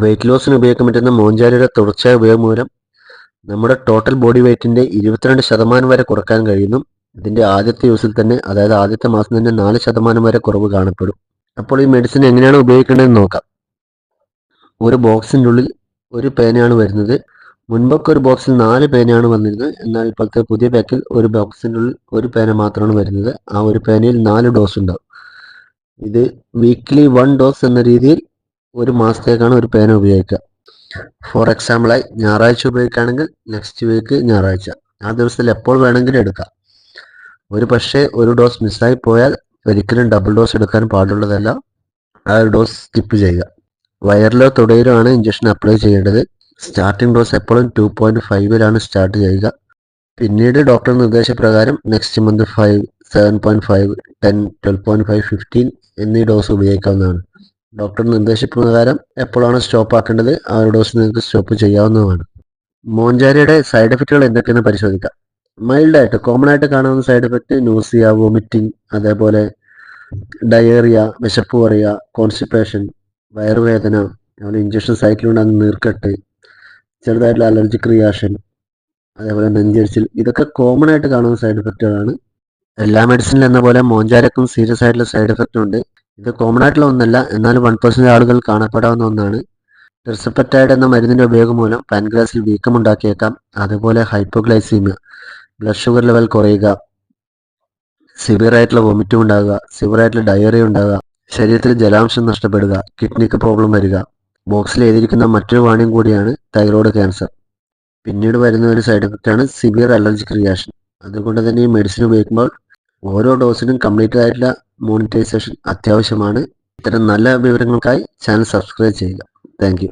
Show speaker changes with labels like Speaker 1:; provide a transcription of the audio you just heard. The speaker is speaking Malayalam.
Speaker 1: വെയിറ്റ് ലോസിന് ഉപയോഗിക്കാൻ പറ്റുന്ന മോഞ്ചാരിയുടെ തുടർച്ചയായ ഉപയോഗം മൂലം നമ്മുടെ ടോട്ടൽ ബോഡി വെയ്റ്റിൻ്റെ 22% വരെ കുറക്കാൻ കഴിയുന്നു. ഇതിൻ്റെ ആദ്യത്തെ യൂസിൽ തന്നെ, അതായത് ആദ്യത്തെ മാസം തന്നെ 4% വരെ കുറവ് കാണപ്പെടും. അപ്പോൾ ഈ മെഡിസിൻ എങ്ങനെയാണ് ഉപയോഗിക്കേണ്ടതെന്ന് നോക്കാം. ഒരു ബോക്സിൻ്റെ ഉള്ളിൽ ഒരു പേനയാണ് വരുന്നത്. മുൻപൊക്കെ ഒരു ബോക്സിൽ 4 പേനയാണ് വന്നിരുന്നത്. എന്നാൽ ഇപ്പോഴത്തെ പുതിയ പാക്കിൽ ഒരു ബോക്സിൻ്റെ ഉള്ളിൽ ഒരു പേന മാത്രമാണ് വരുന്നത്. ആ ഒരു പേനയിൽ 4 ഡോസ് ഉണ്ടാവും. ഇത് വീക്ക്ലി 1 ഡോസ് എന്ന രീതിയിൽ ഒരു മാസത്തേക്കാണ് ഒരു പേന ഉപയോഗിക്കുക. ഫോർ എക്സാമ്പിളായി ഞായറാഴ്ച ഉപയോഗിക്കുകയാണെങ്കിൽ നെക്സ്റ്റ് വീക്ക് ഞായറാഴ്ച, ആ ദിവസത്തിൽ എപ്പോൾ വേണമെങ്കിലും എടുക്കാം. പക്ഷേ ഒരു ഡോസ് മിസ്സായി പോയാൽ ഒരിക്കലും ഡബിൾ ഡോസ് എടുക്കാൻ പാടുള്ളതല്ല. ആ ഒരു ഡോസ് സ്കിപ്പ് ചെയ്യുക. വയറിലോ തുടയിലോ ആണ് ഇഞ്ചക്ഷൻ അപ്ലൈ ചെയ്യേണ്ടത്. സ്റ്റാർട്ടിംഗ് ഡോസ് എപ്പോഴും 2.5 സ്റ്റാർട്ട് ചെയ്യുക. പിന്നീട് ഡോക്ടർ നിർദ്ദേശപ്രകാരം നെക്സ്റ്റ് മന്ത് 5, 7.5, 10, 12.5, 15 എന്നീ ഡോസ് ഉപയോഗിക്കാവുന്നതാണ്. ഡോക്ടർ നിർദ്ദേശപ്രകാരം എപ്പോഴാണ് സ്റ്റോപ്പ് ആക്കേണ്ടത് ആ ഒരു ഡോസ് നിങ്ങൾക്ക് സ്റ്റോപ്പ് ചെയ്യാവുന്നതാണ്. മോഞ്ചാരിയുടെ സൈഡ് എഫക്റ്റുകൾ എന്തൊക്കെയെന്ന് പരിശോധിക്കാം. മൈൽഡായിട്ട് കോമൺ ആയിട്ട് കാണുന്ന സൈഡ് എഫക്റ്റ് നോസിയ, വോമിറ്റിംഗ്, അതേപോലെ ഡയേറിയ, വിശപ്പ് കുറയുക, കോൺസ്റ്റിപ്പേഷൻ, വയറുവേദന, അതുപോലെ ഇഞ്ചക്ഷൻ സൈറ്റിലുണ്ടാകുന്ന നീർക്കെട്ട്, ചെറുതായിട്ടുള്ള അലർജിക് റിയാക്ഷൻ, അതേപോലെ നെഞ്ചരിച്ചിൽ, ഇതൊക്കെ കോമൺ ആയിട്ട് കാണുന്ന സൈഡ് എഫക്റ്റുകളാണ്. എല്ലാ മെഡിസിനിലും എന്ന പോലെ മോഞ്ചാരക്കും സീരിയസ് ആയിട്ടുള്ള സൈഡ് എഫക്റ്റ് ഉണ്ട്. ഇത് കോമൺ ആയിട്ടുള്ള ഒന്നല്ല, എന്നാലും 1% ആളുകൾ കാണപ്പെടാവുന്ന ഒന്നാണ്. ടെർസെപ്റ്റൈഡ് എന്ന മരുന്നിന്റെ ഉപയോഗം മൂലം പാൻക്രിയാസിൽ വീക്കം ഉണ്ടാക്കിയേക്കാം. അതുപോലെ ഹൈപ്പോഗ്ലൈസീമിയ, ബ്ലഡ് ഷുഗർ ലെവൽ കുറയുക, സിവിയർ ആയിട്ടുള്ള വോമിറ്റിംഗ് ഉണ്ടാകുക, സിവിയർ ആയിട്ടുള്ള ഡയറിയ ഉണ്ടാകുക, ശരീരത്തിൽ ജലാംശം നഷ്ടപ്പെടുക, കിഡ്നിക്ക് പ്രോബ്ലം വരിക. ബോക്സിൽ എഴുതിയിരിക്കുന്ന മറ്റൊരു വാണിംഗ് കൂടിയാണ് തൈറോയ്ഡ് ക്യാൻസർ. പിന്നീട് വരുന്ന ഒരു സൈഡ് എഫക്റ്റാണ് സിവിയർ അലർജിക് റിയാക്ഷൻ. അതുകൊണ്ട് തന്നെ ഈ മെഡിസിൻ ഉപയോഗിക്കുമ്പോൾ ഓരോ ഡോസിനും കംപ്ലീറ്റ് ആയിട്ടുള്ള മോണിറ്റൈസേഷൻ അത്യാവശ്യമാണ്. ഇത്തരം നല്ല വിവരങ്ങൾക്കായി ചാനൽ സബ്സ്ക്രൈബ് ചെയ്യുക. Thank you.